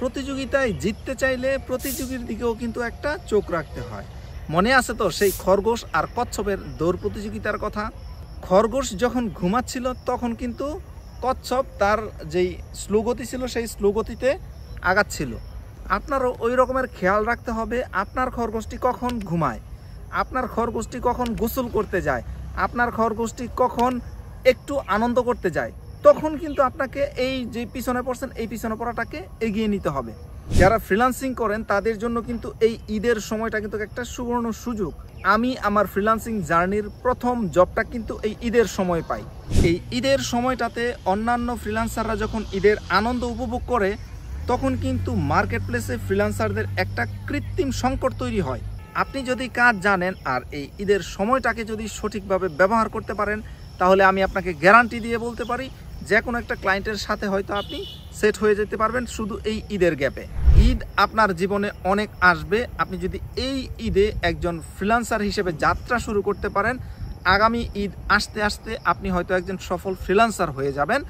প্রতিযোগিতায় জিততে চাইলে প্রতিযোগীর দিকেও কিন্তু একটা চোখ রাখতে হয়। মনে আছে তো সেই খরগোশ আর কচ্ছপের দৌড় প্রতিযোগিতার কথা? খরগোশ যখন ঘুমাচ্ছিল তখন কিন্তু কচ্ছপ তার যেই স্লো গতি ছিল সেই স্লো গতিতে আগাচ্ছিল। আপনারও ওই রকমের খেয়াল রাখতে হবে আপনার খরগোশটি কখন ঘুমায়, আপনার খরগোশটি কখন গোসল করতে যায়, আপনার খরগোশটি কখন একটু আনন্দ করতে যায়। তখন কিন্তু আপনাকে এই যে পিছনে পড়ছেন এই পিছনে পড়াটাকে এগিয়ে নিতে হবে। যারা ফ্রিল্যান্সিং করেন তাদের জন্য কিন্তু এই ঈদের সময়টা কিন্তু একটা সুবর্ণ সুযোগ। আমি আমার ফ্রিল্যান্সিং জার্নির প্রথম জবটা কিন্তু এই ঈদের সময় পাই। এই ঈদের সময়টাতে অন্যান্য ফ্রিল্যান্সাররা যখন ঈদের আনন্দ উপভোগ করে তখন কিন্তু মার্কেট প্লেসে ফ্রিল্যান্সারদের একটা কৃত্রিম সংকট তৈরি হয়। আপনি যদি কাজ জানেন আর এই ঈদের সময়টাকে যদি সঠিকভাবে ব্যবহার করতে পারেন তাহলে আমি আপনাকে গ্যারান্টি দিয়ে বলতে পারি যে কোনো একটা ক্লায়েন্টের সাথে হয়তো আপনি সেট হয়ে যেতে পারবেন শুধু এই ঈদের গ্যাপে। ঈদ আপনার জীবনে অনেক আসবে। আপনি যদি এই ঈদে একজন ফ্রিল্যান্সার হিসেবে যাত্রা শুরু করতে পারেন, আগামী ঈদ আসতে আসতে আপনি হয়তো একজন সফল ফ্রিল্যান্সার হয়ে যাবেন।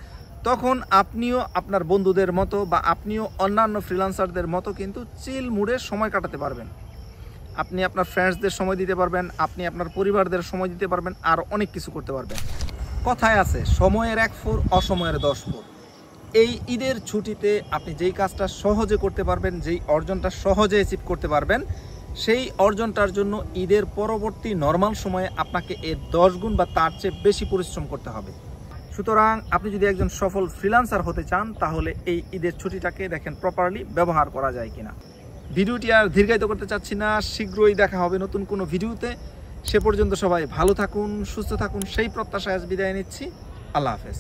তখন আপনিও আপনার বন্ধুদের মতো বা আপনিও অন্যান্য ফ্রিল্যান্সারদের মতো কিন্তু চিল মুডে সময় কাটাতে পারবেন। আপনি আপনার ফ্রেন্ডসদের সময় দিতে পারবেন, আপনি আপনার পরিবারদের সময় দিতে পারবেন, আর অনেক কিছু করতে পারবেন। কথায় আছে সময়ের 1 ফুর অসময়ের 10 ফুর। এই ঈদের ছুটিতে আপনি যেই কাজটা সহজে করতে পারবেন, যেই অর্জনটা সহজে অ্যাচিভ করতে পারবেন, সেই অর্জনটার জন্য ঈদের পরবর্তী নর্মাল সময়ে আপনাকে এর 10 গুণ বা তার চেয়ে বেশি পরিশ্রম করতে হবে। সুতরাং আপনি যদি একজন সফল ফ্রিল্যান্সার হতে চান তাহলে এই ঈদের ছুটিটাকে দেখেন প্রপারলি ব্যবহার করা যায় কিনা। ভিডিওটি আর দীর্ঘায়িত করতে চাচ্ছি না, শীঘ্রই দেখা হবে নতুন কোনো ভিডিওতে। সে পর্যন্ত সবাই ভালো থাকুন, সুস্থ থাকুন, সেই প্রত্যাশায় আজ বিদায় নিচ্ছি। আল্লাহ হাফেজ।